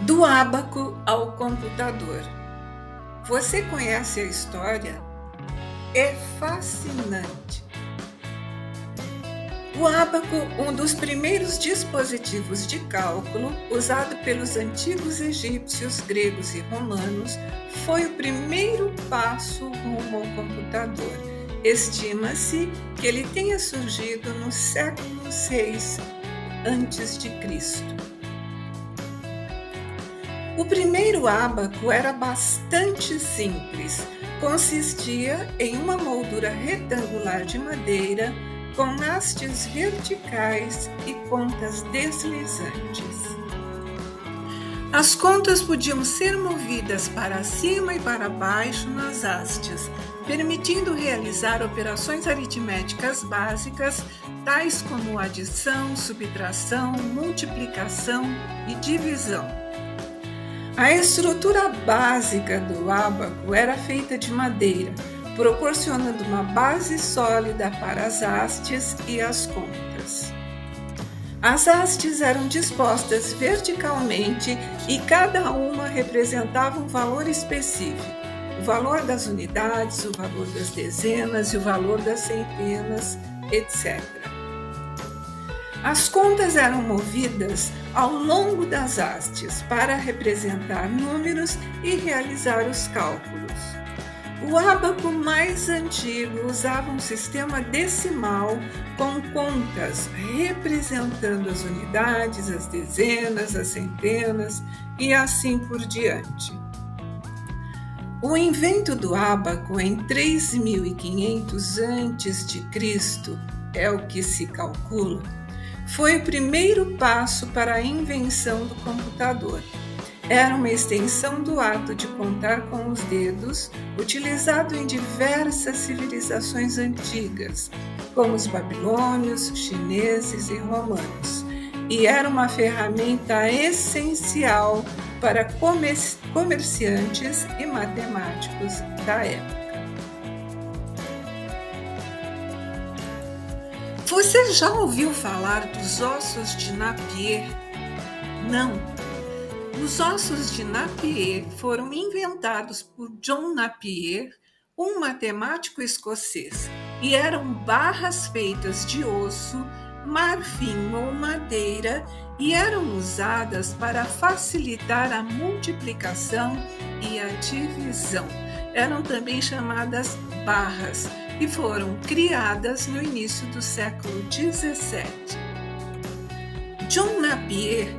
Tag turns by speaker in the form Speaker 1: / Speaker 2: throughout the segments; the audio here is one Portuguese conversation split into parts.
Speaker 1: Do ábaco ao computador. Você conhece a história? É fascinante. O ábaco, um dos primeiros dispositivos de cálculo usado pelos antigos egípcios, gregos e romanos, foi o primeiro passo rumo ao computador. Estima-se que ele tenha surgido no século VI a.C. O primeiro ábaco era bastante simples. Consistia em uma moldura retangular de madeira com hastes verticais e contas deslizantes. As contas podiam ser movidas para cima e para baixo nas hastes, permitindo realizar operações aritméticas básicas, tais como adição, subtração, multiplicação e divisão. A estrutura básica do ábaco era feita de madeira, proporcionando uma base sólida para as hastes e as contas. As hastes eram dispostas verticalmente e cada uma representava um valor específico: o valor das unidades, o valor das dezenas e o valor das centenas, etc. As contas eram movidas ao longo das hastes para representar números e realizar os cálculos. O ábaco mais antigo usava um sistema decimal com contas representando as unidades, as dezenas, as centenas e assim por diante. O invento do ábaco em 3500 a.C., é o que se calcula, foi o primeiro passo para a invenção do computador. Era uma extensão do ato de contar com os dedos, utilizado em diversas civilizações antigas, como os babilônios, chineses e romanos, e era uma ferramenta essencial para comerciantes e matemáticos da época. Você já ouviu falar dos ossos de Napier? Não. Os ossos de Napier foram inventados por John Napier, um matemático escocês, e eram barras feitas de osso, marfim ou madeira e eram usadas para facilitar a multiplicação e a divisão. Eram também chamadas barras e foram criadas no início do século XVII. John Napier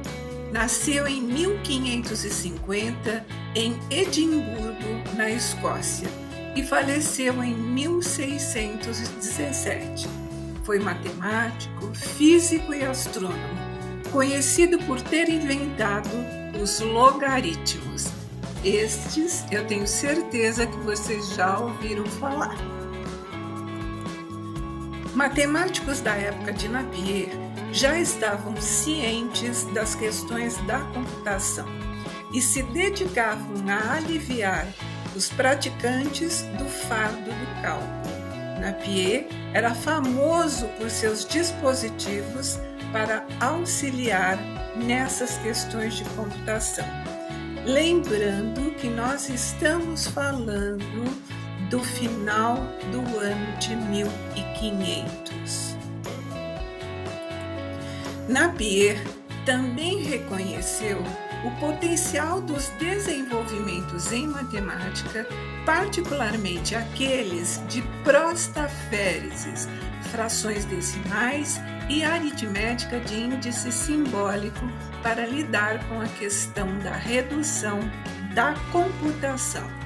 Speaker 1: nasceu em 1550 em Edimburgo, na Escócia, e faleceu em 1617. Foi matemático, físico e astrônomo, conhecido por ter inventado os logaritmos. Estes eu tenho certeza que vocês já ouviram falar. Matemáticos da época de Napier já estavam cientes das questões da computação e se dedicavam a aliviar os praticantes do fardo do cálculo. Napier era famoso por seus dispositivos para auxiliar nessas questões de computação. Lembrando que nós estamos falando do final do ano de 1500. Napier também reconheceu o potencial dos desenvolvimentos em matemática, particularmente aqueles de prostáféreses, frações decimais e aritmética de índice simbólico para lidar com a questão da redução da computação.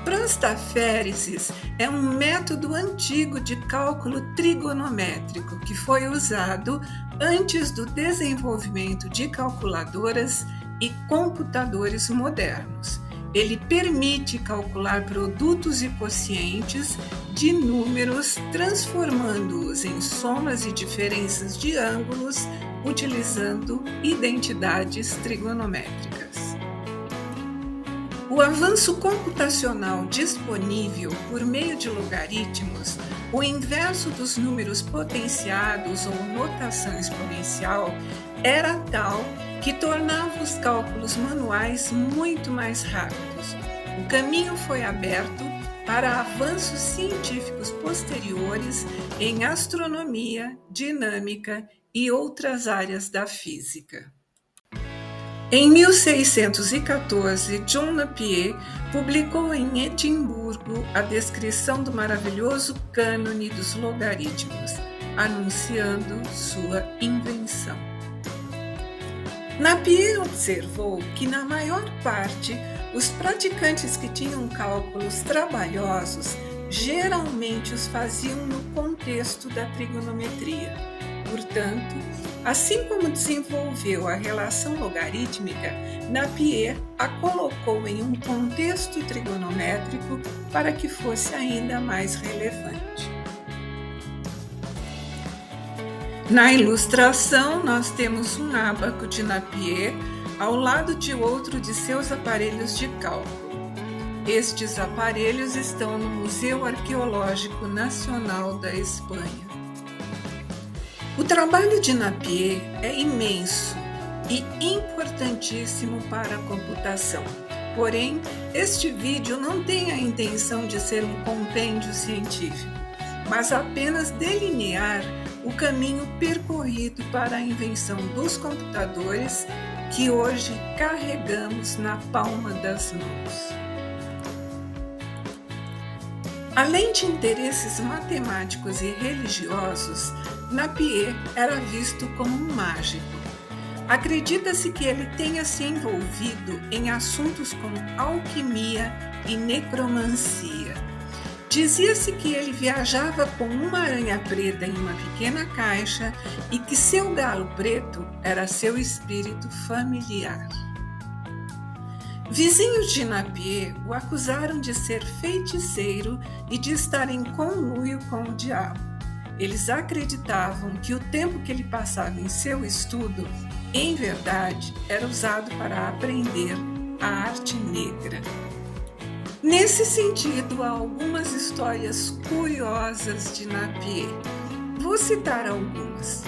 Speaker 1: Prostáféreses é um método antigo de cálculo trigonométrico que foi usado antes do desenvolvimento de calculadoras e computadores modernos. Ele permite calcular produtos e quocientes de números, transformando-os em somas e diferenças de ângulos, utilizando identidades trigonométricas. O avanço computacional disponível por meio de logaritmos, o inverso dos números potenciados ou notação exponencial, era tal que tornava os cálculos manuais muito mais rápidos. O caminho foi aberto para avanços científicos posteriores em astronomia, dinâmica e outras áreas da física. Em 1614, John Napier publicou em Edimburgo a descrição do maravilhoso cânone dos logaritmos, anunciando sua invenção. Napier observou que, na maior parte, os praticantes que tinham cálculos trabalhosos geralmente os faziam no contexto da trigonometria. Portanto, assim como desenvolveu a relação logarítmica, Napier a colocou em um contexto trigonométrico para que fosse ainda mais relevante. Na ilustração, nós temos um ábaco de Napier ao lado de outro de seus aparelhos de cálculo. Estes aparelhos estão no Museu Arqueológico Nacional da Espanha. O trabalho de Napier é imenso e importantíssimo para a computação. Porém, este vídeo não tem a intenção de ser um compêndio científico, mas apenas delinear o caminho percorrido para a invenção dos computadores que hoje carregamos na palma das mãos. Além de interesses matemáticos e religiosos, Napier era visto como um mágico. Acredita-se que ele tenha se envolvido em assuntos como alquimia e necromancia. Dizia-se que ele viajava com uma aranha preta em uma pequena caixa e que seu galo preto era seu espírito familiar. Vizinhos de Napier o acusaram de ser feiticeiro e de estar em conluio com o diabo. Eles acreditavam que o tempo que ele passava em seu estudo, em verdade, era usado para aprender a arte negra. Nesse sentido, há algumas histórias curiosas de Napier. Vou citar algumas.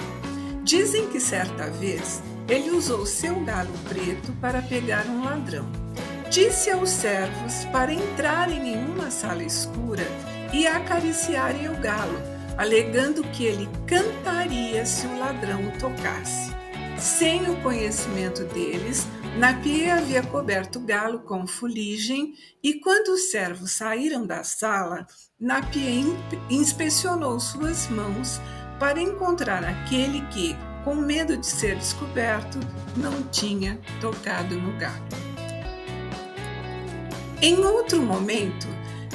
Speaker 1: Dizem que certa vez ele usou seu galo preto para pegar um ladrão. Disse aos servos para entrarem em uma sala escura e acariciarem o galo, alegando que ele cantaria se o ladrão o tocasse. Sem o conhecimento deles, Napier havia coberto o galo com fuligem e, quando os servos saíram da sala, Napier inspecionou suas mãos para encontrar aquele que, com medo de ser descoberto, não tinha tocado no galo. Em outro momento,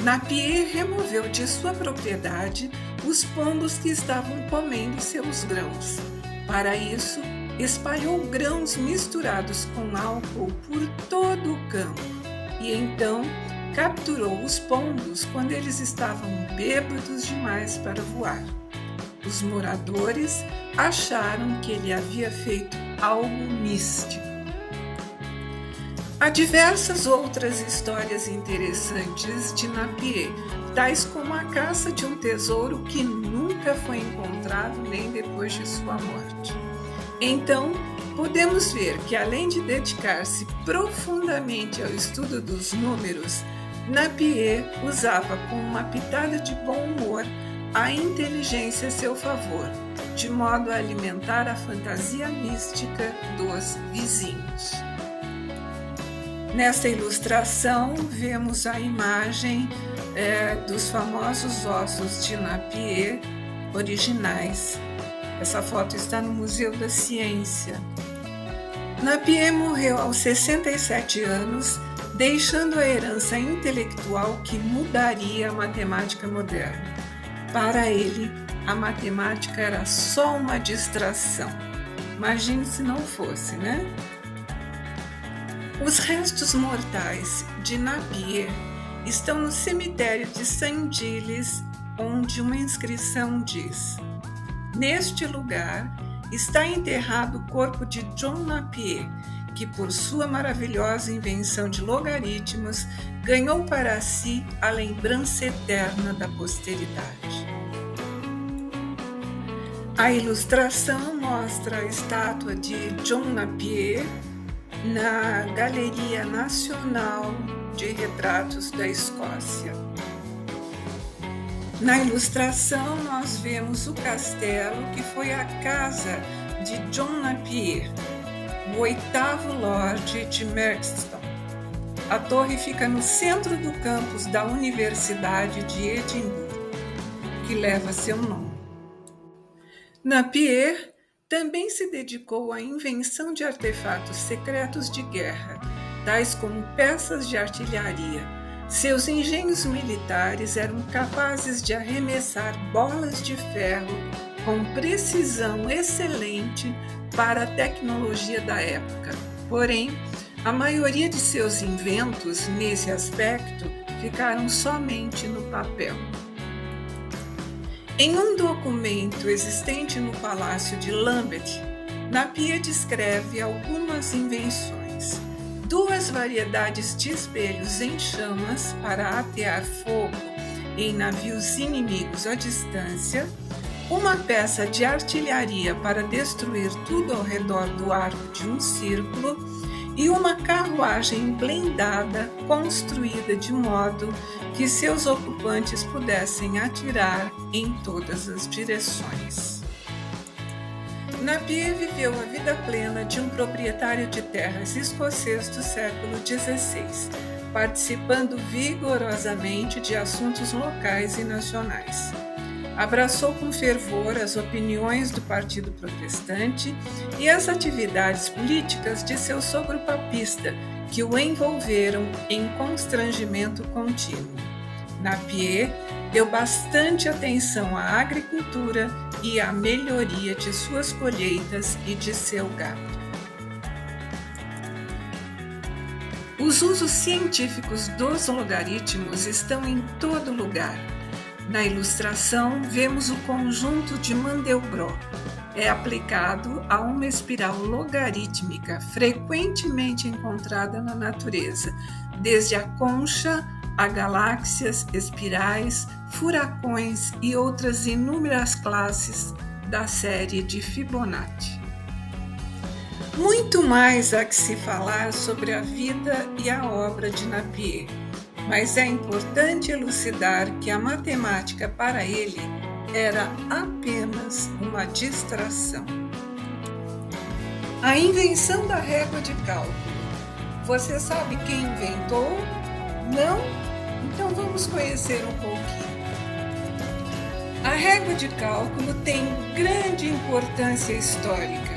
Speaker 1: Napier removeu de sua propriedade os pombos que estavam comendo seus grãos. Para isso, espalhou grãos misturados com álcool por todo o campo e então capturou os pombos quando eles estavam bêbados demais para voar. Os moradores acharam que ele havia feito algo místico. Há diversas outras histórias interessantes de Napier, tais como a caça de um tesouro que nunca foi encontrado nem depois de sua morte. Então, podemos ver que, além de dedicar-se profundamente ao estudo dos números, Napier usava com uma pitada de bom humor a inteligência a seu favor, de modo a alimentar a fantasia mística dos vizinhos. Nesta ilustração, vemos a imagem dos famosos ossos de Napier originais. Essa foto está no Museu da Ciência. Napier morreu aos 67 anos, deixando a herança intelectual que mudaria a matemática moderna. Para ele, a matemática era só uma distração. Imagine se não fosse, né? Os restos mortais de Napier estão no cemitério de Saint-Gilles, onde uma inscrição diz: "Neste lugar está enterrado o corpo de John Napier, que por sua maravilhosa invenção de logaritmos ganhou para si a lembrança eterna da posteridade." A ilustração mostra a estátua de John Napier na Galeria Nacional de Retratos da Escócia. Na ilustração, nós vemos o castelo que foi a casa de John Napier, o 8º Lord de Merkston. A torre fica no centro do campus da Universidade de Edimburgo, que leva seu nome. Napier também se dedicou à invenção de artefatos secretos de guerra, tais como peças de artilharia. Seus engenhos militares eram capazes de arremessar bolas de ferro com precisão excelente para a tecnologia da época. Porém, a maioria de seus inventos nesse aspecto ficaram somente no papel. Em um documento existente no Palácio de Lambeth, Napier descreve algumas invenções: 2 variedades de espelhos em chamas para atear fogo em navios inimigos à distância, uma peça de artilharia para destruir tudo ao redor do arco de um círculo e uma carruagem blindada construída de modo que seus ocupantes pudessem atirar em todas as direções. Napier viveu a vida plena de um proprietário de terras escocês do século XVI, participando vigorosamente de assuntos locais e nacionais. Abraçou com fervor as opiniões do Partido Protestante e as atividades políticas de seu sogro papista, que o envolveram em constrangimento contínuo. Napier deu bastante atenção à agricultura e à melhoria de suas colheitas e de seu gado. Os usos científicos dos logaritmos estão em todo lugar. Na ilustração, vemos o conjunto de Mandelbrot. É aplicado a uma espiral logarítmica frequentemente encontrada na natureza, desde a concha a galáxias, espirais, furacões e outras inúmeras classes da série de Fibonacci. Muito mais há que se falar sobre a vida e a obra de Napier, mas é importante elucidar que a matemática para ele era apenas uma distração. A invenção da régua de cálculo. Você sabe quem inventou? Não? Então vamos conhecer um pouquinho. A régua de cálculo tem grande importância histórica,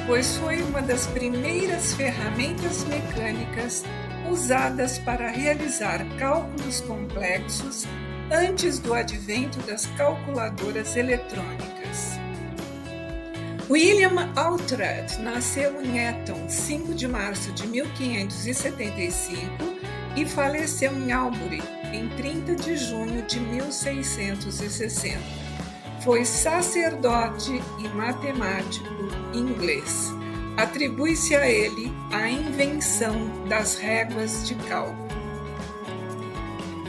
Speaker 1: pois foi uma das primeiras ferramentas mecânicas usadas para realizar cálculos complexos antes do advento das calculadoras eletrônicas. William Oughtred nasceu em Eton, 5 de março de 1575 e faleceu em Albury, em 30 de junho de 1660. Foi sacerdote e matemático inglês. Atribui-se a ele a invenção das réguas de cálculo.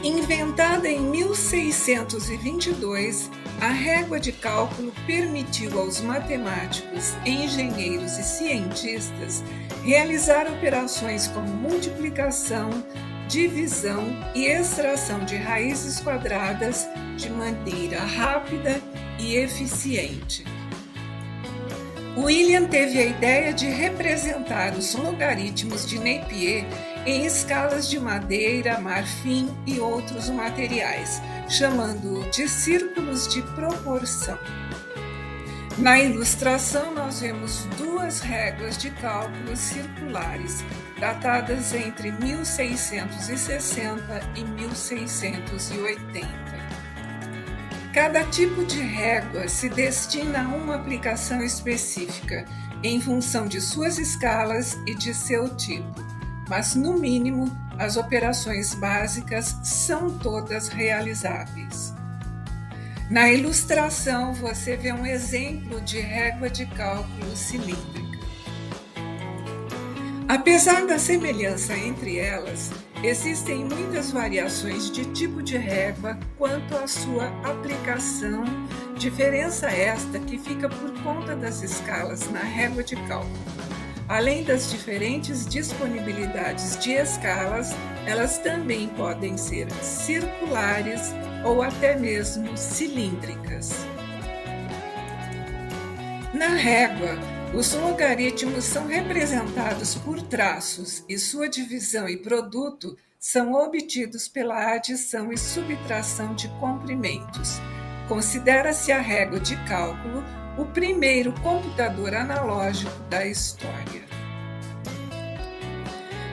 Speaker 1: Inventada em 1622, a régua de cálculo permitiu aos matemáticos, engenheiros e cientistas realizar operações como multiplicação, divisão e extração de raízes quadradas de maneira rápida e eficiente. William teve a ideia de representar os logaritmos de Napier em escalas de madeira, marfim e outros materiais, chamando-o de círculos de proporção. Na ilustração, nós vemos 2 réguas de cálculo circulares, datadas entre 1660 e 1680. Cada tipo de régua se destina a uma aplicação específica, em função de suas escalas e de seu tipo, mas, no mínimo, as operações básicas são todas realizáveis. Na ilustração, você vê um exemplo de régua de cálculo cilíndrica. Apesar da semelhança entre elas, Existem muitas variações de tipo de régua quanto à sua aplicação, diferença esta que fica por conta das escalas na régua de cálculo. Além das diferentes disponibilidades de escalas, elas também podem ser circulares ou até mesmo cilíndricas. Na régua, os logaritmos são representados por traços e sua divisão e produto são obtidos pela adição e subtração de comprimentos. Considera-se a régua de cálculo o primeiro computador analógico da história.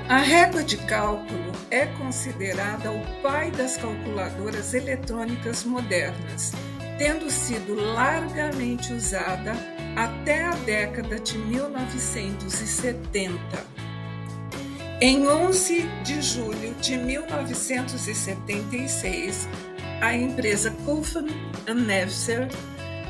Speaker 1: A régua de cálculo é considerada o pai das calculadoras eletrônicas modernas, tendo sido largamente usada até a década de 1970. Em 11 de julho de 1976, a empresa Kuffen & Nefzer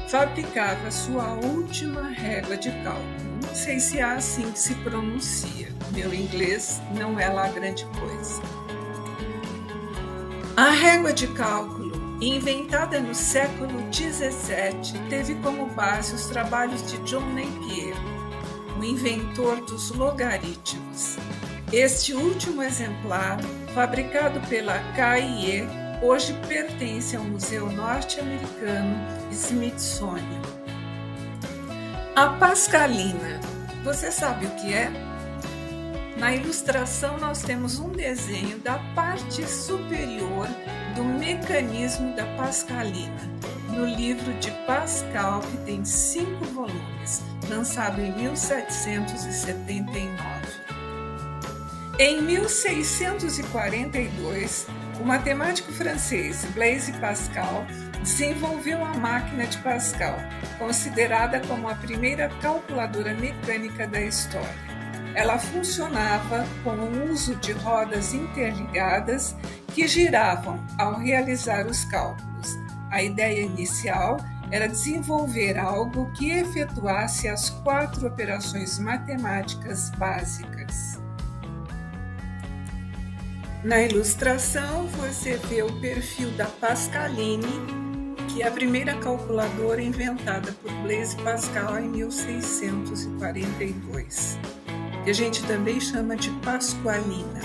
Speaker 1: fabricava sua última régua de cálculo. Não sei se é assim que se pronuncia. Meu inglês não é lá grande coisa. A régua de cálculo, inventada no século XVII, teve como base os trabalhos de John Napier, o inventor dos logaritmos. Este último exemplar, fabricado pela KIE, hoje pertence ao Museu Norte-Americano Smithsonian. A Pascalina, você sabe o que é? Na ilustração nós temos um desenho da parte superior do mecanismo da Pascalina, no livro de Pascal, que tem 5 volumes, lançado em 1779. Em 1642, o matemático francês Blaise Pascal desenvolveu a máquina de Pascal, considerada como a primeira calculadora mecânica da história. Ela funcionava com o uso de rodas interligadas que giravam ao realizar os cálculos. A ideia inicial era desenvolver algo que efetuasse as 4 operações matemáticas básicas. Na ilustração, você vê o perfil da Pascaline, que é a primeira calculadora inventada por Blaise Pascal em 1642, que a gente também chama de Pascualina.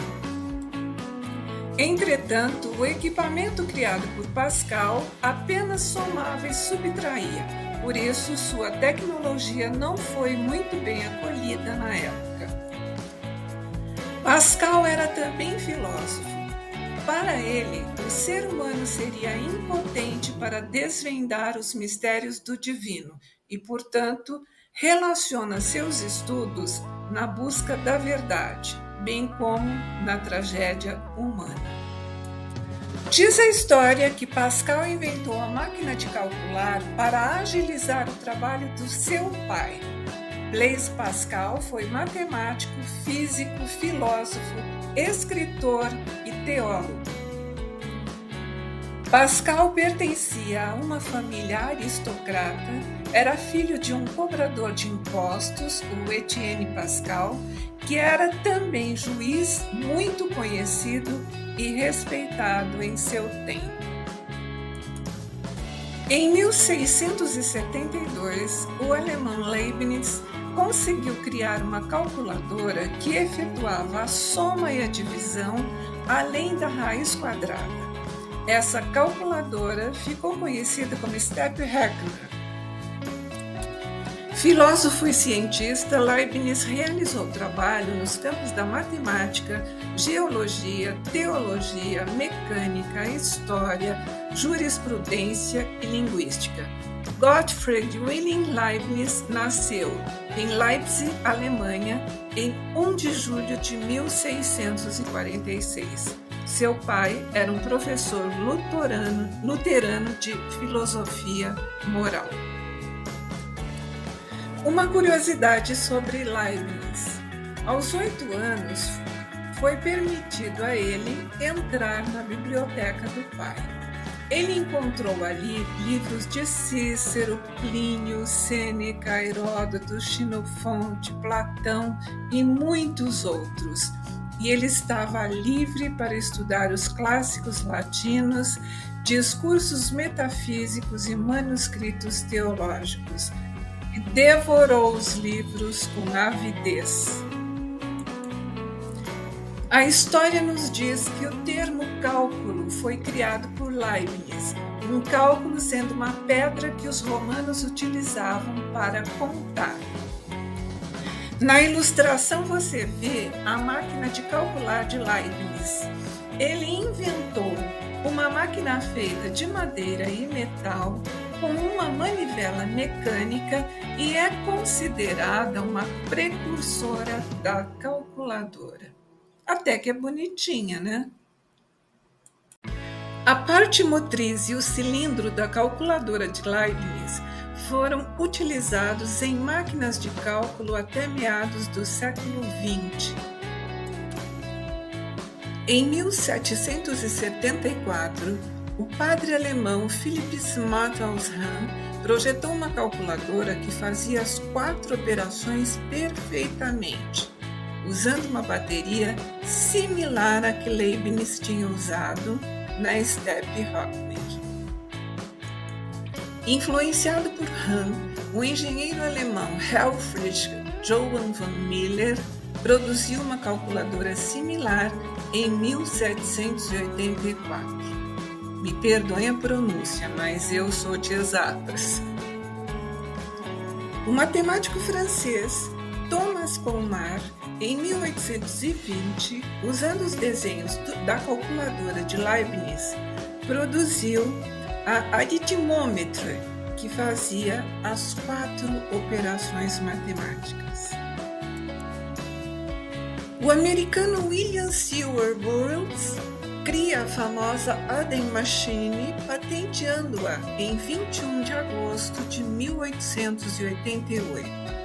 Speaker 1: Entretanto, o equipamento criado por Pascal apenas somava e subtraía, por isso sua tecnologia não foi muito bem acolhida na época. Pascal era também filósofo. Para ele, o ser humano seria impotente para desvendar os mistérios do divino e, portanto, relaciona seus estudos na busca da verdade, bem como na tragédia humana. Diz a história que Pascal inventou a máquina de calcular para agilizar o trabalho do seu pai. Blaise Pascal foi matemático, físico, filósofo, escritor e teólogo. Pascal pertencia a uma família aristocrata, era filho de um cobrador de impostos, o Etienne Pascal, que era também juiz muito conhecido e respeitado em seu tempo. Em 1672, o alemão Leibniz conseguiu criar uma calculadora que efetuava a soma e a divisão além da raiz quadrada. Essa calculadora ficou conhecida como Step-Heckler. Filósofo e cientista, Leibniz realizou trabalho nos campos da matemática, geologia, teologia, mecânica, história, jurisprudência e linguística. Gottfried Wilhelm Leibniz nasceu em Leipzig, Alemanha, em 1 de julho de 1646. Seu pai era um professor luterano de filosofia moral. Uma curiosidade sobre Leibniz. Aos 8 anos, foi permitido a ele entrar na biblioteca do pai. Ele encontrou ali livros de Cícero, Plínio, Sêneca, Heródoto, Xenofonte, Platão e muitos outros. e ele estava livre para estudar os clássicos latinos, discursos metafísicos e manuscritos teológicos, e devorou os livros com avidez. A história nos diz que o termo cálculo foi criado por Leibniz, um cálculo sendo uma pedra que os romanos utilizavam para contar. Na ilustração você vê a máquina de calcular de Leibniz. Ele inventou uma máquina feita de madeira e metal com uma manivela mecânica e é considerada uma precursora da calculadora. Até que é bonitinha, né? A parte motriz e o cilindro da calculadora de Leibniz foram utilizados em máquinas de cálculo até meados do século XX. Em 1774, o padre alemão Philipp Matthaus Hahn projetou uma calculadora que fazia as 4 operações perfeitamente, usando uma bateria similar à que Leibniz tinha usado na Steppe Hockney. Influenciado por Hahn, o engenheiro alemão Helfrich Johann von Miller produziu uma calculadora similar em 1784. Me perdoem a pronúncia, mas eu sou de exatas. O matemático francês Thomas Colmar, em 1820, usando os desenhos da calculadora de Leibniz, produziu a aritmômetra, que fazia as 4 operações matemáticas. O americano William Seward Burroughs cria a famosa Aden Machine, patenteando-a em 21 de agosto de 1888.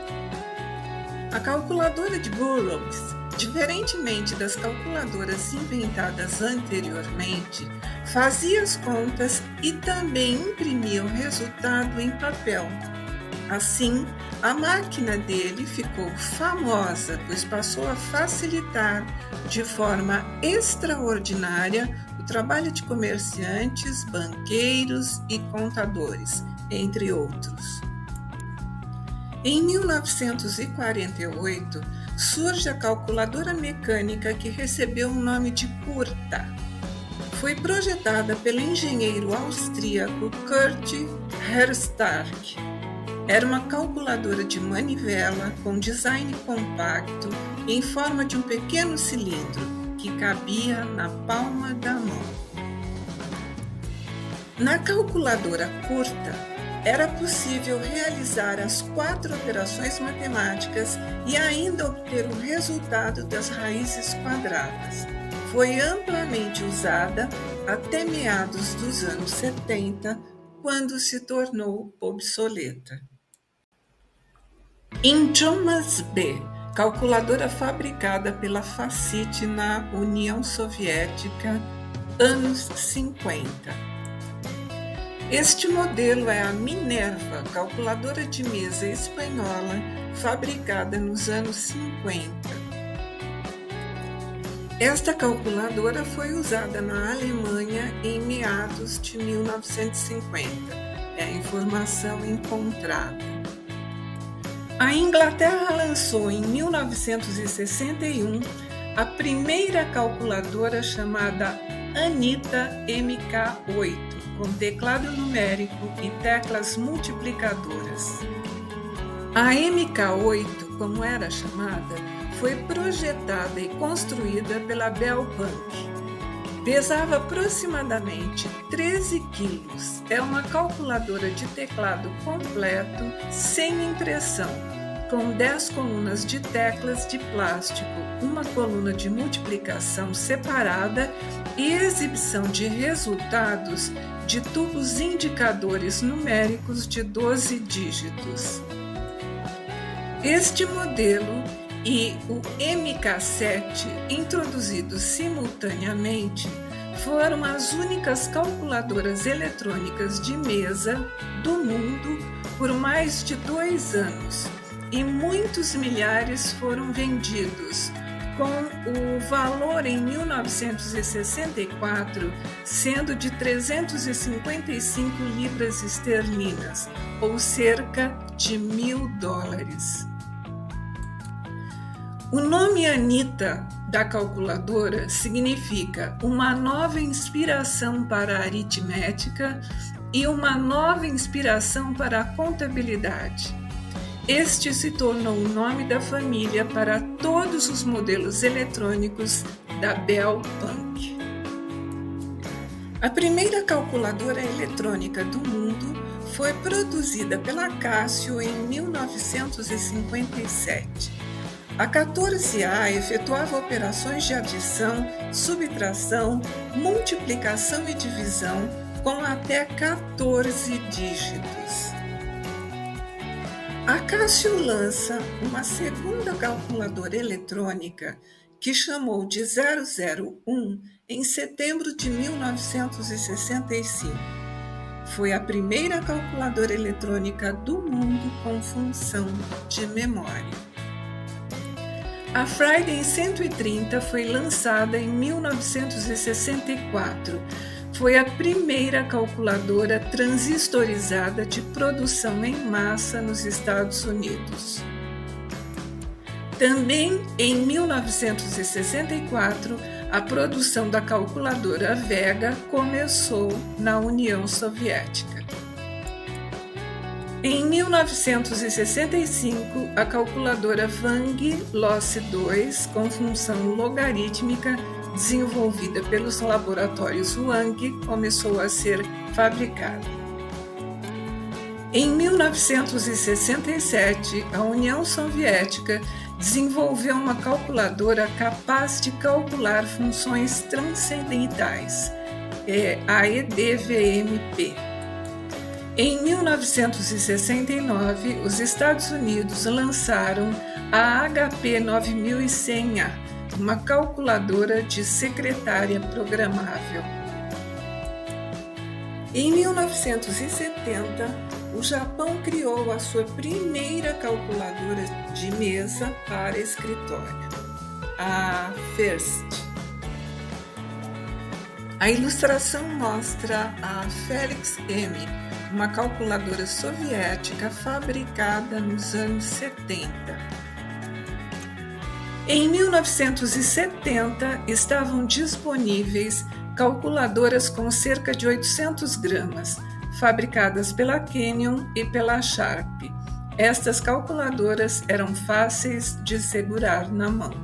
Speaker 1: A calculadora de Burroughs, diferentemente das calculadoras inventadas anteriormente, fazia as contas e também imprimia o resultado em papel. Assim, a máquina dele ficou famosa, pois passou a facilitar de forma extraordinária o trabalho de comerciantes, banqueiros e contadores, entre outros. Em 1948, surge a calculadora mecânica que recebeu o nome de Curta. Foi projetada pelo engenheiro austríaco Kurt Herzstark. Era uma calculadora de manivela com design compacto em forma de um pequeno cilindro que cabia na palma da mão. Na calculadora Curta, era possível realizar as 4 operações matemáticas e ainda obter o resultado das raízes quadradas. Foi amplamente usada até meados dos anos 70, quando se tornou obsoleta. Injumas B, calculadora fabricada pela Facit na União Soviética, anos 50. Este modelo é a Minerva, calculadora de mesa espanhola, fabricada nos anos 50. Esta calculadora foi usada na Alemanha em meados de 1950. É a informação encontrada. A Inglaterra lançou em 1961 a primeira calculadora chamada Anita MK8, com teclado numérico e teclas multiplicadoras. A MK8, como era chamada, foi projetada e construída pela Bell Bank. Pesava aproximadamente 13 quilos. É uma calculadora de teclado completo, sem impressão, com 10 colunas de teclas de plástico, uma coluna de multiplicação separada e exibição de resultados de tubos indicadores numéricos de 12 dígitos. Este modelo e o MK7, introduzidos simultaneamente, foram as únicas calculadoras eletrônicas de mesa do mundo por mais de 2 anos, e muitos milhares foram vendidos, com o valor em 1964 sendo de 355 libras esterlinas, ou cerca de $1.000. O nome Anita da calculadora significa uma nova inspiração para a aritmética e uma nova inspiração para a contabilidade. Este se tornou o nome da família para todos os modelos eletrônicos da Bell Punk. A primeira calculadora eletrônica do mundo foi produzida pela Casio em 1957. A 14A efetuava operações de adição, subtração, multiplicação e divisão com até 14 dígitos. A Casio lança uma segunda calculadora eletrônica que chamou de 001 em setembro de 1965. Foi a primeira calculadora eletrônica do mundo com função de memória. A Friday 130 foi lançada em 1964. Foi a primeira calculadora transistorizada de produção em massa nos Estados Unidos. Também em 1964, a produção da calculadora Vega começou na União Soviética. Em 1965, a calculadora Wang Loss 2, com função logarítmica, desenvolvida pelos laboratórios Wang, começou a ser fabricada. Em 1967, a União Soviética desenvolveu uma calculadora capaz de calcular funções transcendentais, a EDVMP. Em 1969, os Estados Unidos lançaram a HP 9100A, uma calculadora de secretária programável. Em 1970, o Japão criou a sua primeira calculadora de mesa para escritório, a FIRST. A ilustração mostra a Felix M, uma calculadora soviética fabricada nos anos 70. Em 1970, estavam disponíveis calculadoras com cerca de 800 gramas, fabricadas pela Canyon e pela Sharp. Estas calculadoras eram fáceis de segurar na mão.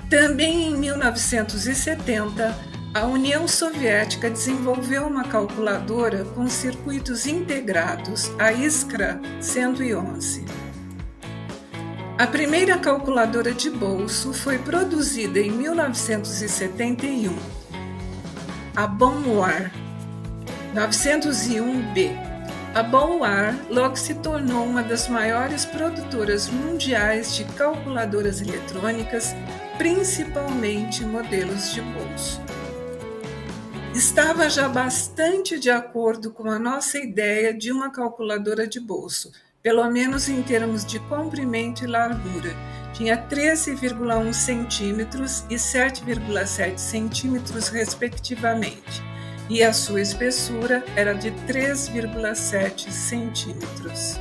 Speaker 1: Também em 1970, a União Soviética desenvolveu uma calculadora com circuitos integrados, a Iskra 111. A primeira calculadora de bolso foi produzida em 1971, a Bonwar 901B. A Bonwar logo se tornou uma das maiores produtoras mundiais de calculadoras eletrônicas, principalmente modelos de bolso. Estava já bastante de acordo com a nossa ideia de uma calculadora de bolso, pelo menos em termos de comprimento e largura. Tinha 13,1 centímetros e 7,7 centímetros, respectivamente, e a sua espessura era de 3,7 centímetros.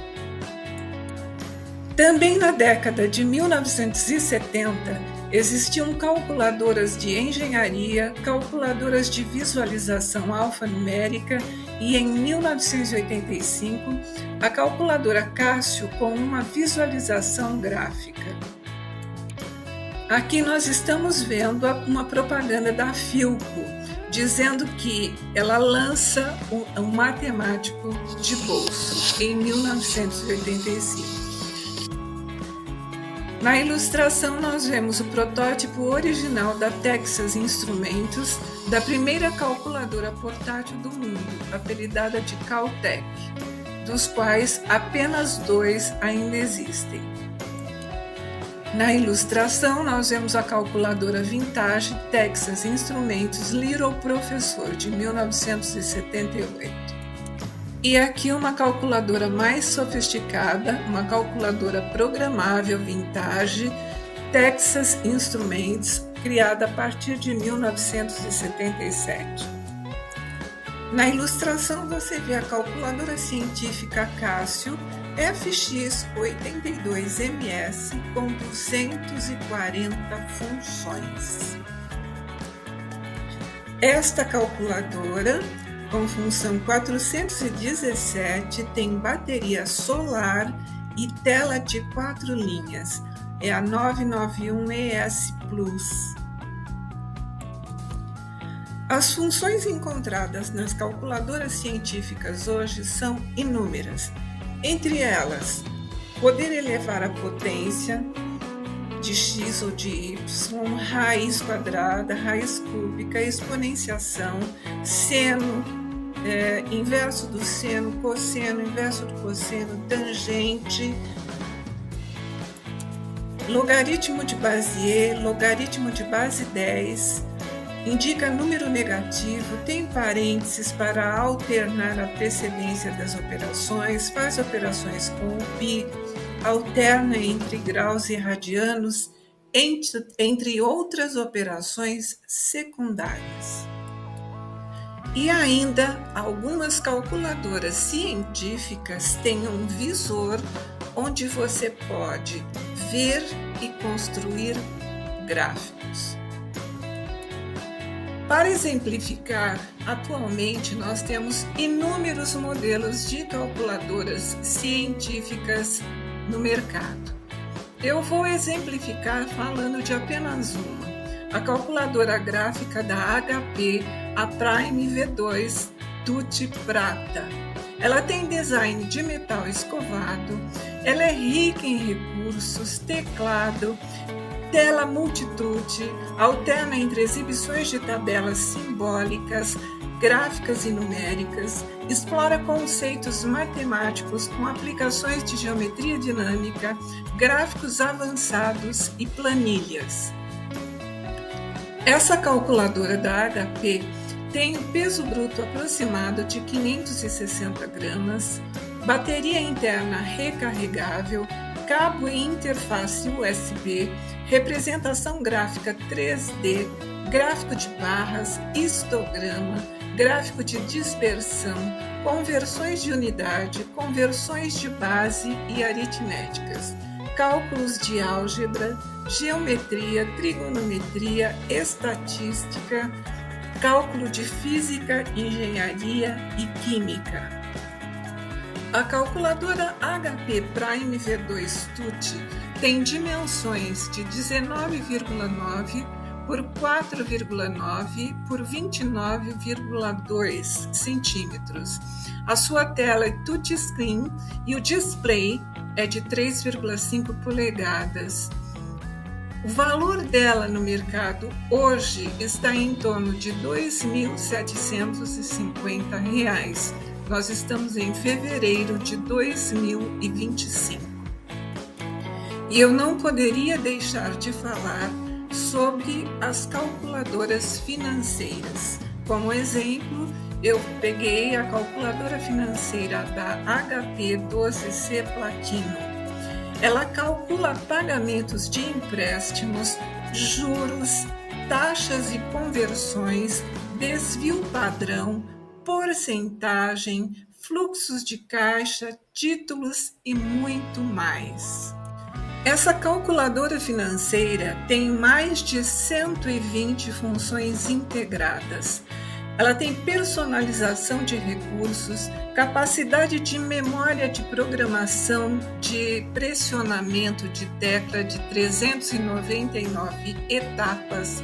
Speaker 1: Também na década de 1970, existiam calculadoras de engenharia, calculadoras de visualização alfanumérica e, em 1985, a calculadora Casio com uma visualização gráfica. Aqui nós estamos vendo uma propaganda da Philco, dizendo que ela lança um matemático de bolso em 1985. Na ilustração, nós vemos o protótipo original da Texas Instrumentos, da primeira calculadora portátil do mundo, apelidada de Caltech, dos quais apenas 2 ainda existem. Na ilustração, nós vemos a calculadora vintage Texas Instrumentos Little Professor, de 1978. E aqui uma calculadora mais sofisticada, uma calculadora programável vintage, Texas Instruments, criada a partir de 1977. Na ilustração você vê a calculadora científica Casio FX82MS com 240 funções. Esta calculadora, com função 417, tem bateria solar e tela de 4 linhas. É a 991ES Plus. As funções encontradas nas calculadoras científicas hoje são inúmeras. Entre elas, poder elevar a potência de x ou de y, raiz quadrada, raiz cúbica, exponenciação, seno, inverso do seno, cosseno, inverso do cosseno, tangente, logaritmo de Bézier, logaritmo de base 10, indica número negativo, tem parênteses para alternar a precedência das operações, faz operações com o π, alterna entre graus e radianos, entre outras operações secundárias. E ainda, algumas calculadoras científicas têm um visor onde você pode ver e construir gráficos. Para exemplificar, atualmente nós temos inúmeros modelos de calculadoras científicas no mercado. Eu vou exemplificar falando de apenas uma, a calculadora gráfica da HP, a Prime V2 Tutti Prata. Ela tem design de metal escovado, ela é rica em recursos, teclado, tela multitouch, alterna entre exibições de tabelas simbólicas, gráficas e numéricas, explora conceitos matemáticos com aplicações de geometria dinâmica, gráficos avançados e planilhas. Essa calculadora da HP tem um peso bruto aproximado de 560 gramas, bateria interna recarregável, cabo e interface USB, representação gráfica 3D, gráfico de barras, histograma, gráfico de dispersão, conversões de unidade, conversões de base e aritméticas, cálculos de álgebra, geometria, trigonometria, estatística, cálculo de física, engenharia e química. A calculadora HP Prime V2 Tutti tem dimensões de 19,9 por 4,9 por 29,2 centímetros. A sua tela é touchscreen e o display é de 3,5 polegadas. O valor dela no mercado hoje está em torno de R$ 2.750. Nós estamos em fevereiro de 2025. E eu não poderia deixar de falar sobre as calculadoras financeiras. Como exemplo, eu peguei a calculadora financeira da HP 12C Platino. Ela calcula pagamentos de empréstimos, juros, taxas e conversões, desvio padrão, porcentagem, fluxos de caixa, títulos e muito mais. Essa calculadora financeira tem mais de 120 funções integradas. Ela tem personalização de recursos, capacidade de memória de programação, de pressionamento de tecla de 399 etapas,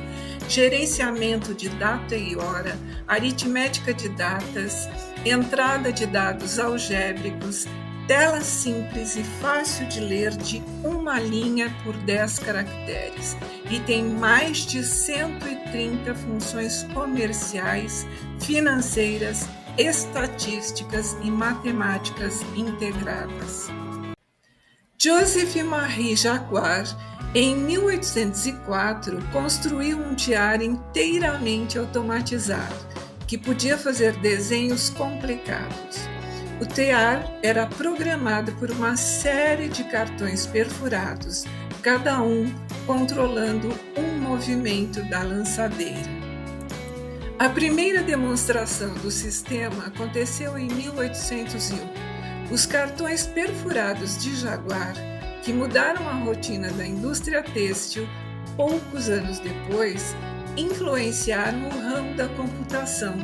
Speaker 1: gerenciamento de data e hora, aritmética de datas, entrada de dados algébricos, tela simples e fácil de ler de uma linha por 10 caracteres e tem mais de 130 funções comerciais, financeiras, estatísticas e matemáticas integradas. Joseph-Marie Jacquard, em 1804, construiu um diário inteiramente automatizado, que podia fazer desenhos complicados. O tear era programado por uma série de cartões perfurados, cada um controlando um movimento da lançadeira. A primeira demonstração do sistema aconteceu em 1801. Os cartões perfurados de Jaguar, que mudaram a rotina da indústria têxtil poucos anos depois, influenciaram o ramo da computação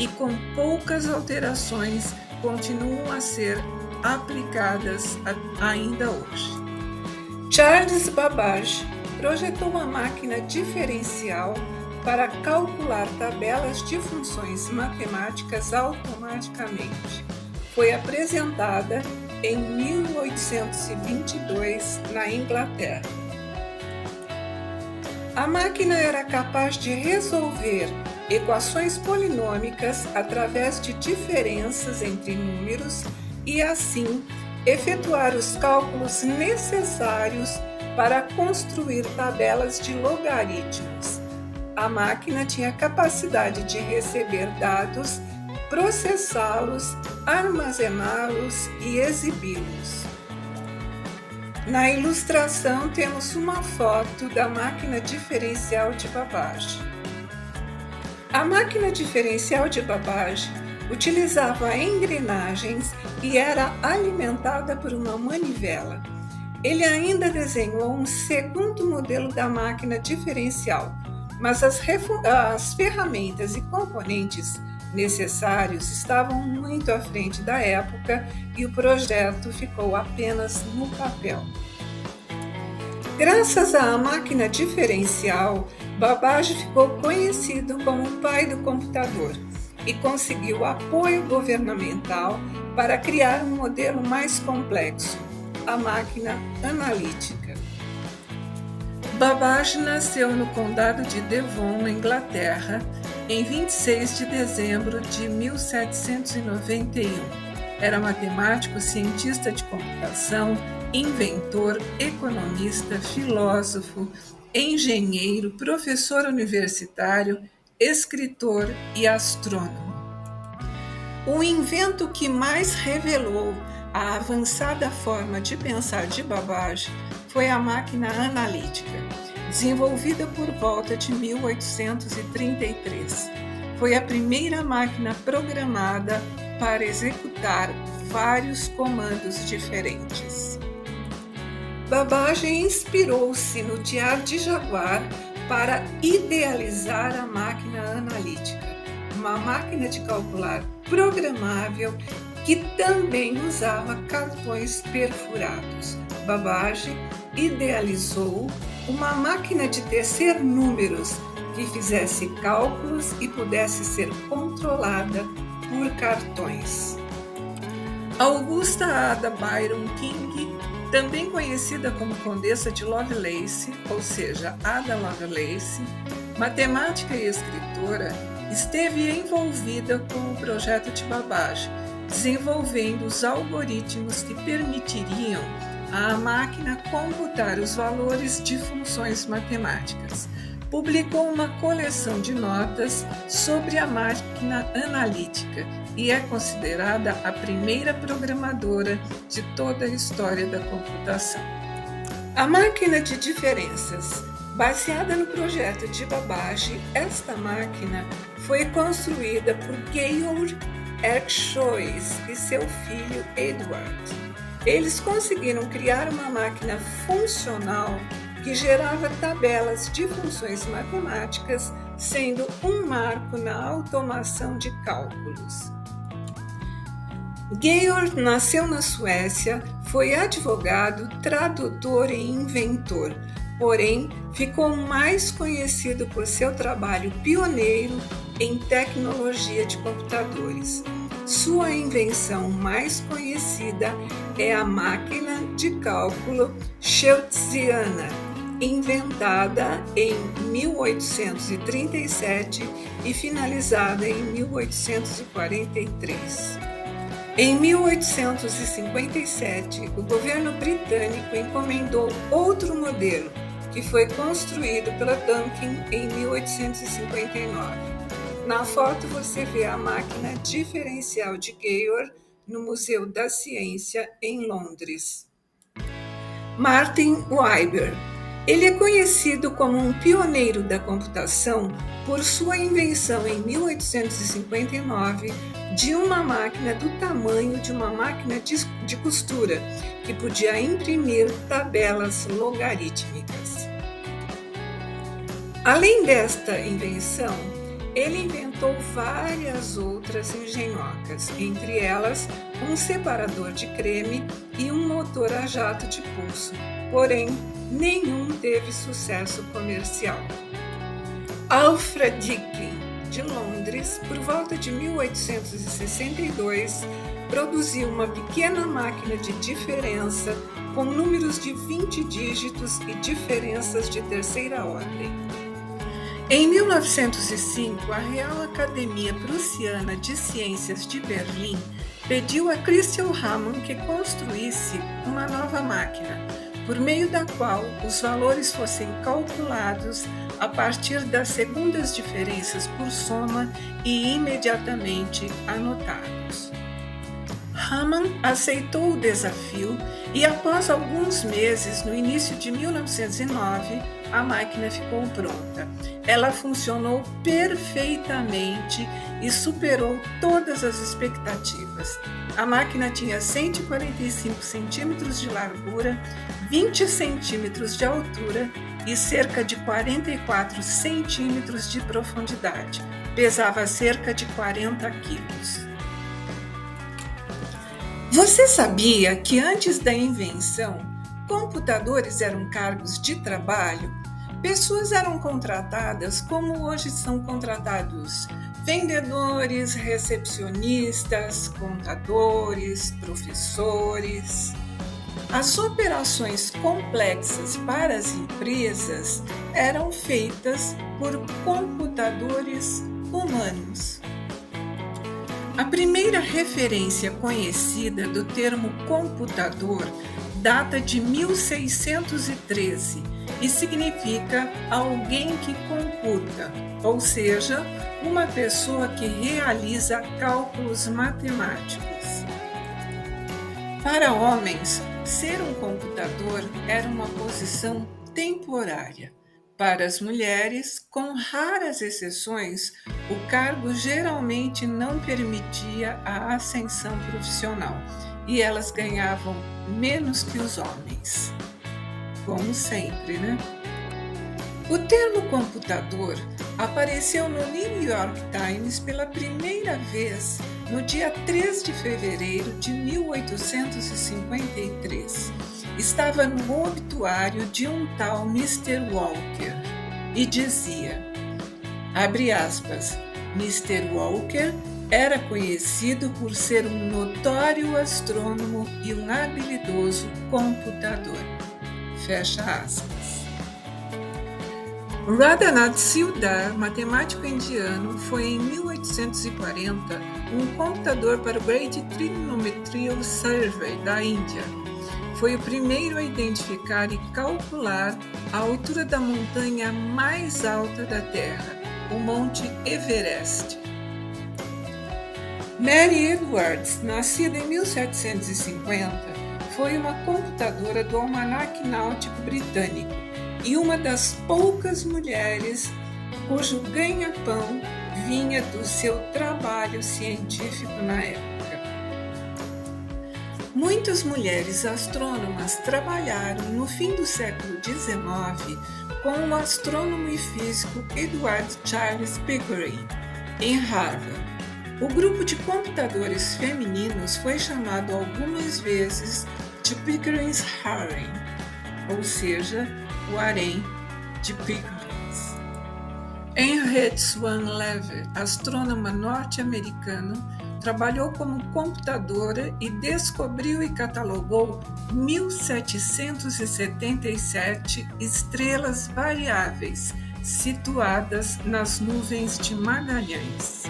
Speaker 1: e, com poucas alterações, continuam a ser aplicadas ainda hoje. Charles Babbage projetou uma máquina diferencial para calcular tabelas de funções matemáticas automaticamente. Foi apresentada em 1822 na Inglaterra. A máquina era capaz de resolver equações polinômicas através de diferenças entre números e, assim, efetuar os cálculos necessários para construir tabelas de logaritmos. A máquina tinha capacidade de receber dados, processá-los, armazená-los e exibi-los. Na ilustração temos uma foto da máquina diferencial de Babbage. A máquina diferencial de Babbage utilizava engrenagens e era alimentada por uma manivela. Ele ainda desenhou um segundo modelo da máquina diferencial, mas as ferramentas e componentes necessários estavam muito à frente da época e o projeto ficou apenas no papel. Graças à máquina diferencial, Babbage ficou conhecido como o pai do computador e conseguiu apoio governamental para criar um modelo mais complexo, a máquina analítica. Babbage nasceu no condado de Devon, na Inglaterra, em 26 de dezembro de 1791. Era matemático, cientista de computação, inventor, economista, filósofo, engenheiro, professor universitário, escritor e astrônomo. O invento que mais revelou a avançada forma de pensar de Babbage foi a máquina analítica, desenvolvida por volta de 1833. Foi a primeira máquina programada para executar vários comandos diferentes. Babbage inspirou-se no diário de Jaguar para idealizar a máquina analítica, uma máquina de calcular programável que também usava cartões perfurados. Babbage idealizou uma máquina de tecer números que fizesse cálculos e pudesse ser controlada por cartões. Augusta Ada Byron King, também conhecida como Condessa de Lovelace, ou seja, Ada Lovelace, matemática e escritora, esteve envolvida com o projeto de Babbage, desenvolvendo os algoritmos que permitiriam à máquina computar os valores de funções matemáticas. Publicou uma coleção de notas sobre a máquina analítica e é considerada a primeira programadora de toda a história da computação. A máquina de diferenças. Baseada no projeto de Babbage, esta máquina foi construída por Georg Erskioes e seu filho Edward. Eles conseguiram criar uma máquina funcional que gerava tabelas de funções matemáticas, sendo um marco na automação de cálculos. Georg nasceu na Suécia, foi advogado, tradutor e inventor, porém ficou mais conhecido por seu trabalho pioneiro em tecnologia de computadores. Sua invenção mais conhecida é a máquina de cálculo Schultziana, inventada em 1837 e finalizada em 1843. Em 1857, o governo britânico encomendou outro modelo, que foi construído pela Duncan em 1859. Na foto você vê a máquina diferencial de Georg no Museu da Ciência, em Londres. Martin Weber. Ele é conhecido como um pioneiro da computação por sua invenção em 1859 de uma máquina do tamanho de uma máquina de costura, que podia imprimir tabelas logarítmicas. Além desta invenção, ele inventou várias outras engenhocas, entre elas um separador de creme e um motor a jato de pulso, porém nenhum teve sucesso comercial. Alfred Deakin, de Londres, por volta de 1862, produziu uma pequena máquina de diferença com números de 20 dígitos e diferenças de terceira ordem. Em 1905, a Real Academia Prussiana de Ciências de Berlim pediu a Christian Hamann que construísse uma nova máquina, por meio da qual os valores fossem calculados a partir das segundas diferenças por soma e imediatamente anotados. Hamann aceitou o desafio e, após alguns meses, no início de 1909, a máquina ficou pronta. Ela funcionou perfeitamente e superou todas as expectativas. A máquina tinha 145 centímetros de largura, 20 centímetros de altura e cerca de 44 centímetros de profundidade. Pesava cerca de 40 quilos. Você sabia que antes da invenção, computadores eram cargos de trabalho? Pessoas eram contratadas como hoje são contratados vendedores, recepcionistas, contadores, professores. As operações complexas para as empresas eram feitas por computadores humanos. A primeira referência conhecida do termo computador data de 1613 e significa alguém que computa, ou seja, uma pessoa que realiza cálculos matemáticos. Para homens, ser um computador era uma posição temporária. Para as mulheres, com raras exceções, o cargo geralmente não permitia a ascensão profissional e elas ganhavam menos que os homens. Como sempre, né? O termo computador apareceu no New York Times pela primeira vez no dia 3 de fevereiro de 1853. Estava no obituário de um tal Mr. Walker e dizia, abre aspas, Mr. Walker era conhecido por ser um notório astrônomo e um habilidoso computador. Fecha aspas. Radhanath Sildar, matemático indiano, foi em 1840 um computador para o Great Trigonometrical Survey da Índia. Foi o primeiro a identificar e calcular a altura da montanha mais alta da Terra, o Monte Everest. Mary Edwards, nascida em 1750, foi uma computadora do Almanaque Náutico Britânico e uma das poucas mulheres cujo ganha-pão vinha do seu trabalho científico na época. Muitas mulheres astrônomas trabalharam no fim do século XIX com o astrônomo e físico Edward Charles Pickering, em Harvard. O grupo de computadores femininos foi chamado algumas vezes de Pickering's Harem, ou seja, o harém de Pickering. Henriette Swan Leavitt, astrônoma norte-americana, trabalhou como computadora e descobriu e catalogou 1777 estrelas variáveis situadas nas nuvens de Magalhães.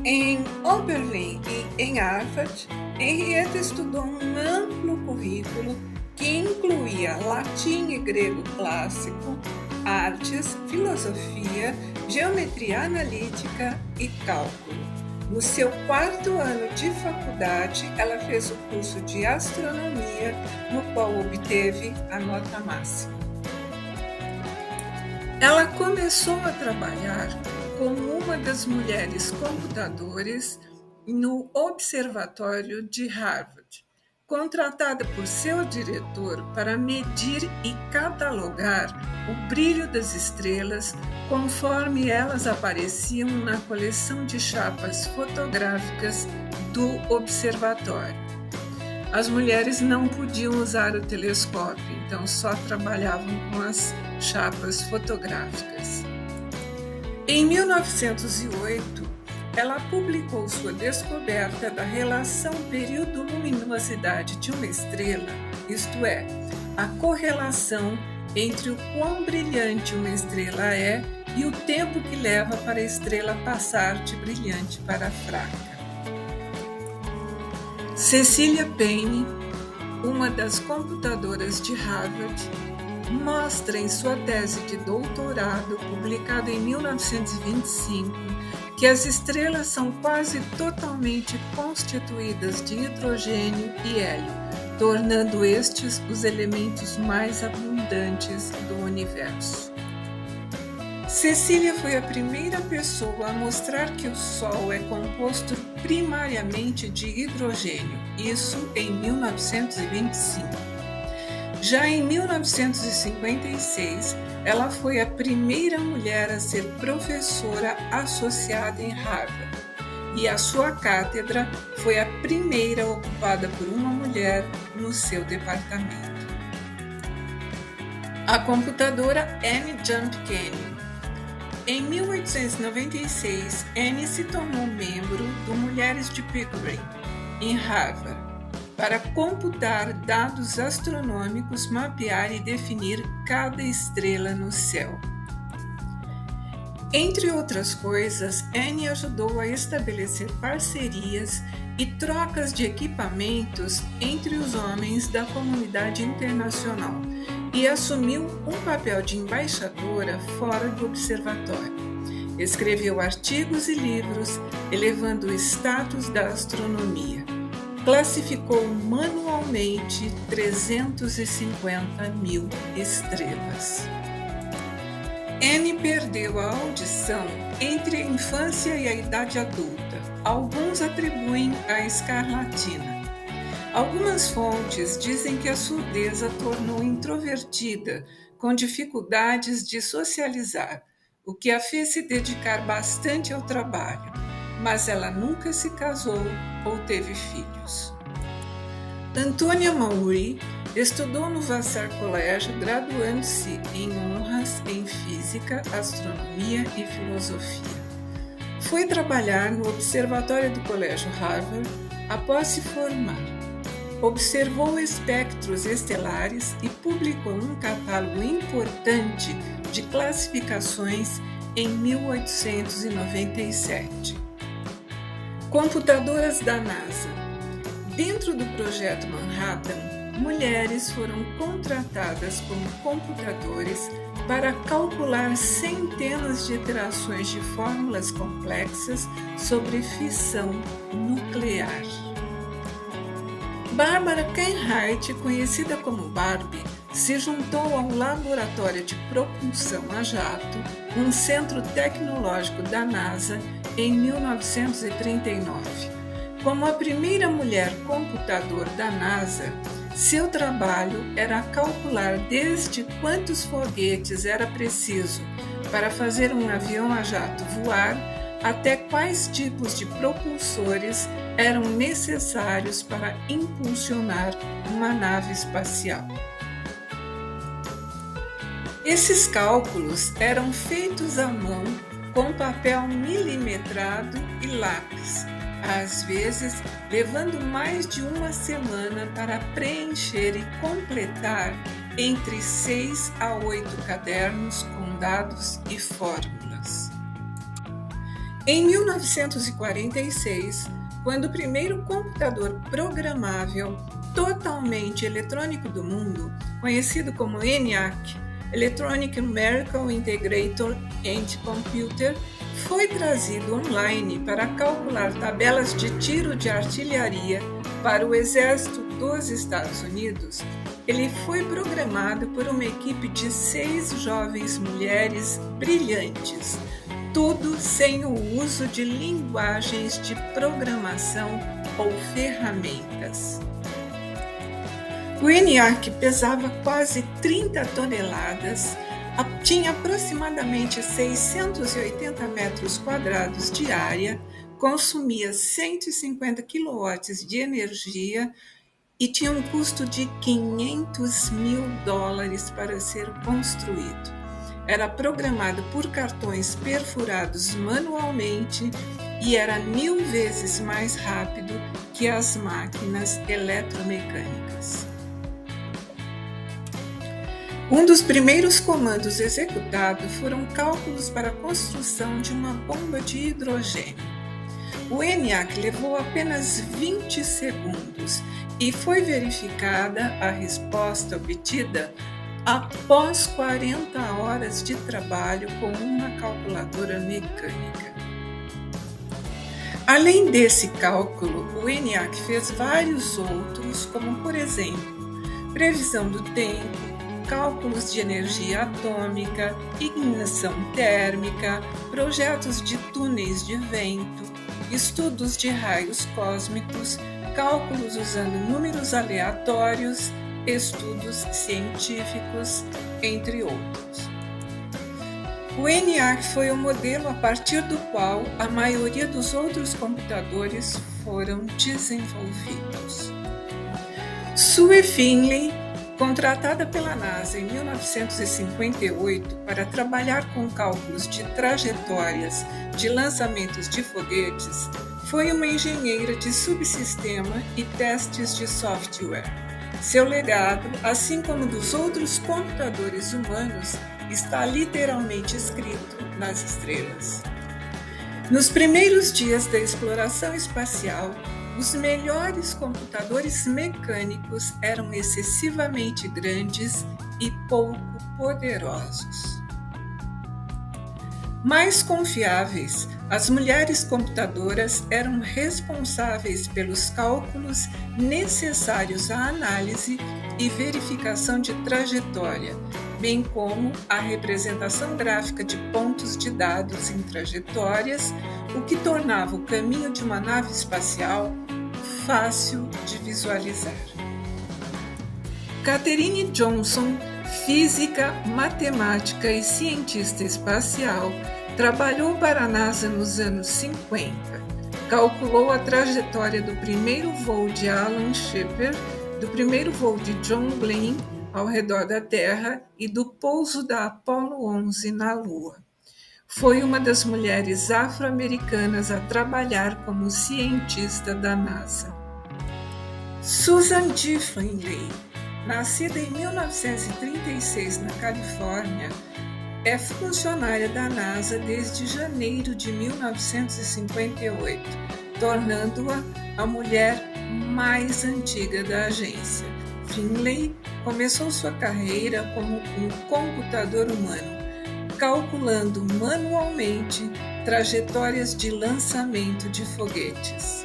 Speaker 1: Em Oberlin e em Harvard, Henriette estudou um amplo currículo que incluía latim e grego clássico, artes, filosofia, geometria analítica e cálculo. No seu 4º ano de faculdade, ela fez o curso de astronomia, no qual obteve a nota máxima. Ela começou a trabalhar como uma das mulheres computadores no Observatório de Harvard, contratada por seu diretor para medir e catalogar o brilho das estrelas conforme elas apareciam na coleção de chapas fotográficas do observatório. As mulheres não podiam usar o telescópio, então só trabalhavam com as chapas fotográficas. Em 1908, ela publicou sua descoberta da relação período-luminosidade de uma estrela, isto é, a correlação entre o quão brilhante uma estrela é e o tempo que leva para a estrela passar de brilhante para fraca. Cecilia Payne, uma das computadoras de Harvard, mostra em sua tese de doutorado, publicada em 1925, que as estrelas são quase totalmente constituídas de hidrogênio e hélio, tornando estes os elementos mais abundantes do universo. Cecília foi a primeira pessoa a mostrar que o Sol é composto primariamente de hidrogênio, isso em 1925. Já em 1956, ela foi a primeira mulher a ser professora associada em Harvard, e a sua cátedra foi a primeira ocupada por uma mulher no seu departamento. A computadora Annie Jump Cannon. Em 1896, Annie se tornou membro do Mulheres de Pickering, em Harvard, para computar dados astronômicos, mapear e definir cada estrela no céu. Entre outras coisas, Annie ajudou a estabelecer parcerias e trocas de equipamentos entre os homens da comunidade internacional e assumiu um papel de embaixadora fora do observatório. Escreveu artigos e livros, elevando o status da astronomia. Classificou manualmente 350 mil estrelas. Annie perdeu a audição entre a infância e a idade adulta. Alguns atribuem a escarlatina. Algumas fontes dizem que a surdez a tornou introvertida, com dificuldades de socializar, o que a fez se dedicar bastante ao trabalho, mas ela nunca se casou ou teve filhos. Antonia Maury estudou no Vassar College, graduando-se em honras em Física, Astronomia e Filosofia. Foi trabalhar no Observatório do Colégio Harvard após se formar. Observou espectros estelares e publicou um catálogo importante de classificações em 1897. Computadoras da NASA. Dentro do projeto Manhattan, mulheres foram contratadas como computadores para calcular centenas de iterações de fórmulas complexas sobre fissão nuclear. Barbara Keinhardt, conhecida como Barbie, se juntou ao Laboratório de Propulsão a Jato, um centro tecnológico da NASA, em 1939. Como a primeira mulher computador da NASA, seu trabalho era calcular desde quantos foguetes era preciso para fazer um avião a jato voar, até quais tipos de propulsores eram necessários para impulsionar uma nave espacial. Esses cálculos eram feitos à mão com papel milimetrado e lápis, às vezes levando mais de uma semana para preencher e completar entre 6 a 8 cadernos com dados e fórmulas. Em 1946, quando o primeiro computador programável totalmente eletrônico do mundo, conhecido como ENIAC, Electronic Numerical Integrator and Computer, foi trazido online para calcular tabelas de tiro de artilharia para o Exército dos Estados Unidos. Ele foi programado por uma equipe de 6 jovens mulheres brilhantes, tudo sem o uso de linguagens de programação ou ferramentas. O ENIAC pesava quase 30 toneladas, tinha aproximadamente 680 metros quadrados de área, consumia 150 kW de energia e tinha um custo de $500 mil para ser construído. Era programado por cartões perfurados manualmente e era 1000 vezes mais rápido que as máquinas eletromecânicas. Um dos primeiros comandos executados foram cálculos para a construção de uma bomba de hidrogênio. O ENIAC levou apenas 20 segundos e foi verificada a resposta obtida após 40 horas de trabalho com uma calculadora mecânica. Além desse cálculo, o ENIAC fez vários outros, como, por exemplo, previsão do tempo, cálculos de energia atômica, ignição térmica, projetos de túneis de vento, estudos de raios cósmicos, cálculos usando números aleatórios, estudos científicos, entre outros. O ENIAC foi o modelo a partir do qual a maioria dos outros computadores foram desenvolvidos. Sue Finley, contratada pela NASA em 1958 para trabalhar com cálculos de trajetórias de lançamentos de foguetes, foi uma engenheira de subsistema e testes de software. Seu legado, assim como dos outros computadores humanos, está literalmente escrito nas estrelas. Nos primeiros dias da exploração espacial, os melhores computadores mecânicos eram excessivamente grandes e pouco poderosos. Mais confiáveis, as mulheres computadoras eram responsáveis pelos cálculos necessários à análise e verificação de trajetória, bem como a representação gráfica de pontos de dados em trajetórias, o que tornava o caminho de uma nave espacial fácil de visualizar. Katherine Johnson, física, matemática e cientista espacial, trabalhou para a NASA nos anos 50. Calculou a trajetória do primeiro voo de Alan Shepard, do primeiro voo de John Glenn ao redor da Terra e do pouso da Apollo 11 na Lua. Foi uma das mulheres afro-americanas a trabalhar como cientista da NASA. Susan G. Finley, nascida em 1936 na Califórnia, é funcionária da NASA desde janeiro de 1958, tornando-a a mulher mais antiga da agência. Finley começou sua carreira como um computador humano, calculando manualmente trajetórias de lançamento de foguetes.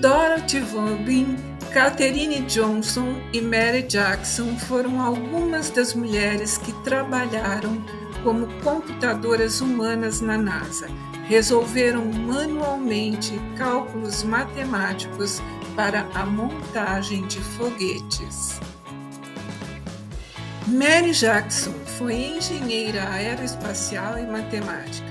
Speaker 1: Dorothy Vaughan, Katherine Johnson e Mary Jackson foram algumas das mulheres que trabalharam como computadoras humanas na NASA. Resolveram manualmente cálculos matemáticos para a montagem de foguetes. Mary Jackson foi engenheira aeroespacial e matemática.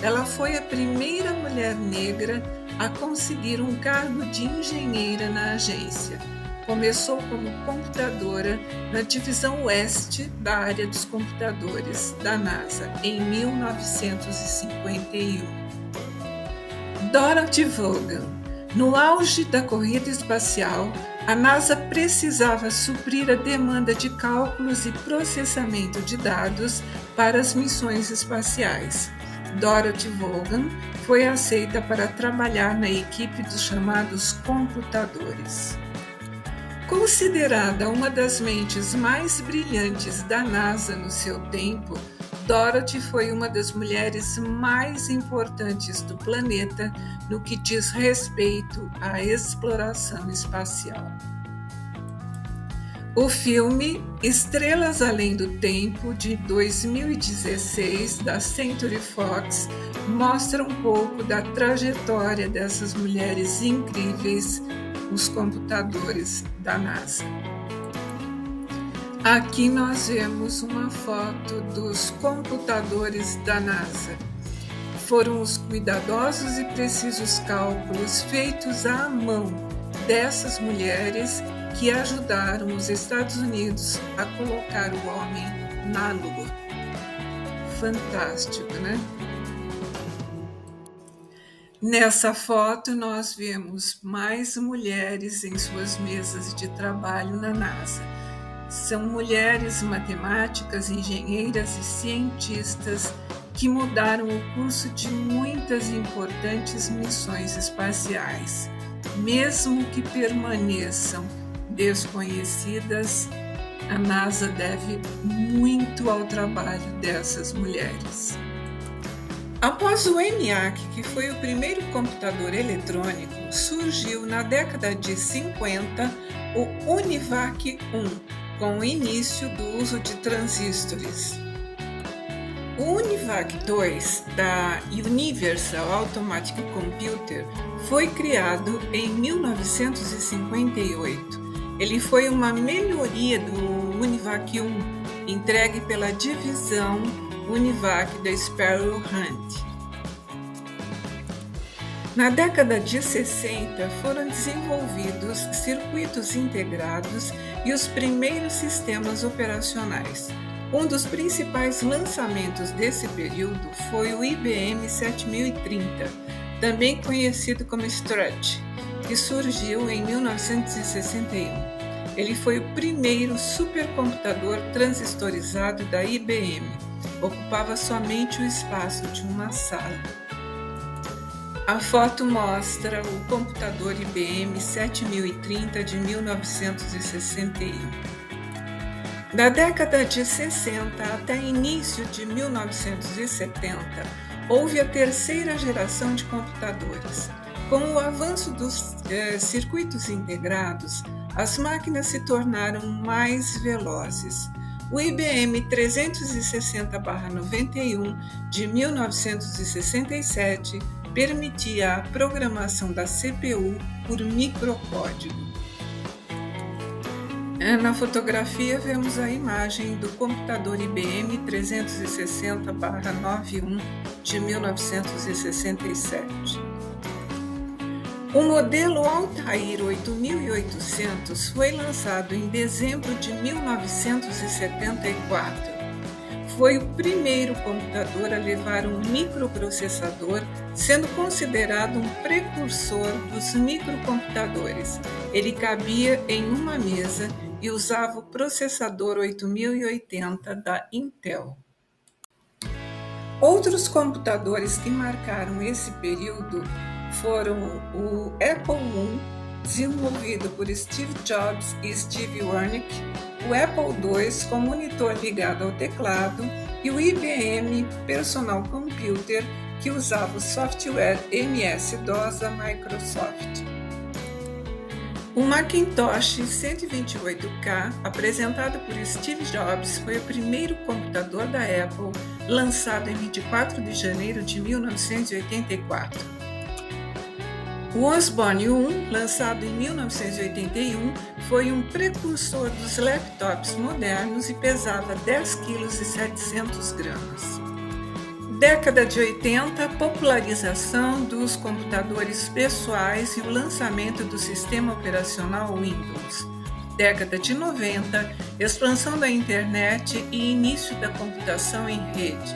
Speaker 1: Ela foi a primeira mulher negra a conseguir um cargo de engenheira na agência. Começou como computadora na divisão oeste da área dos computadores da NASA em 1951. Dorothy Vaughan. No auge da corrida espacial, a NASA precisava suprir a demanda de cálculos e processamento de dados para as missões espaciais. Dorothy Vaughan foi aceita para trabalhar na equipe dos chamados computadores. Considerada uma das mentes mais brilhantes da NASA no seu tempo, Dorothy foi uma das mulheres mais importantes do planeta no que diz respeito à exploração espacial. O filme Estrelas Além do Tempo, de 2016, da Century Fox, mostra um pouco da trajetória dessas mulheres incríveis, os computadores da NASA. Aqui nós vemos uma foto dos computadores da NASA. Foram os cuidadosos e precisos cálculos feitos à mão dessas mulheres que ajudaram os Estados Unidos a colocar o homem na Lua. Fantástico, né? Nessa foto nós vemos mais mulheres em suas mesas de trabalho na NASA. São mulheres matemáticas, engenheiras e cientistas que mudaram o curso de muitas importantes missões espaciais. Mesmo que permaneçam desconhecidas, a NASA deve muito ao trabalho dessas mulheres. Após o ENIAC, que foi o primeiro computador eletrônico, surgiu na década de 50 o UNIVAC 1, com o início do uso de transistores. O UNIVAC 2, da Universal Automatic Computer, foi criado em 1958. Ele foi uma melhoria do UNIVAC 1, entregue pela divisão UNIVAC da Sparrow Hunt. Na década de 60, foram desenvolvidos circuitos integrados e os primeiros sistemas operacionais. Um dos principais lançamentos desse período foi o IBM 7030, também conhecido como Stretch, que surgiu em 1961. Ele foi o primeiro supercomputador transistorizado da IBM. Ocupava somente o espaço de uma sala. A foto mostra o computador IBM 7030 de 1961. Da década de 60 até início de 1970, houve a terceira geração de computadores. Com o avanço dos circuitos integrados, as máquinas se tornaram mais velozes. O IBM 360/91 de 1967 permitia a programação da CPU por microcódigo. Na fotografia vemos a imagem do computador IBM 360/91 de 1967. O modelo Altair 8800 foi lançado em dezembro de 1974. Foi o primeiro computador a levar um microprocessador, sendo considerado um precursor dos microcomputadores. Ele cabia em uma mesa e usava o processador 8080 da Intel. Outros computadores que marcaram esse período foram o Apple I, desenvolvido por Steve Jobs e Steve Wozniak, o Apple II com monitor ligado ao teclado e o IBM Personal Computer, que usava o software MS-DOS da Microsoft. O Macintosh 128K, apresentado por Steve Jobs, foi o primeiro computador da Apple, lançado em 24 de janeiro de 1984. O Osborne 1, lançado em 1981, foi um precursor dos laptops modernos e pesava 10,7 kg. Década de 80, popularização dos computadores pessoais e o lançamento do sistema operacional Windows. Década de 90, expansão da internet e início da computação em rede.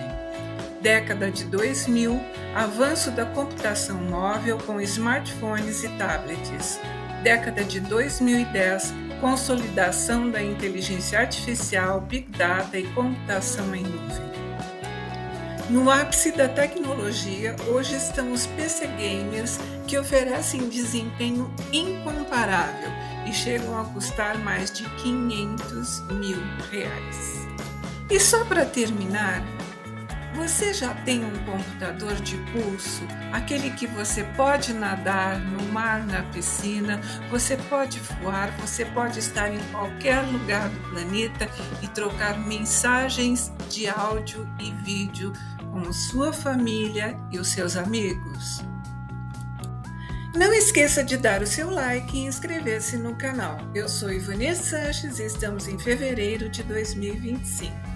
Speaker 1: Década de 2000, avanço da computação móvel com smartphones e tablets. Década de 2010, consolidação da inteligência artificial, Big Data e computação em nuvem. No ápice da tecnologia, hoje estão os PC gamers, que oferecem desempenho incomparável e chegam a custar mais de R$ 500 mil. E só para terminar, você já tem um computador de pulso, aquele que você pode nadar no mar, na piscina, você pode voar, você pode estar em qualquer lugar do planeta e trocar mensagens de áudio e vídeo com sua família e os seus amigos? Não esqueça de dar o seu like e inscrever-se no canal. Eu sou Ivone Sanches e estamos em fevereiro de 2025.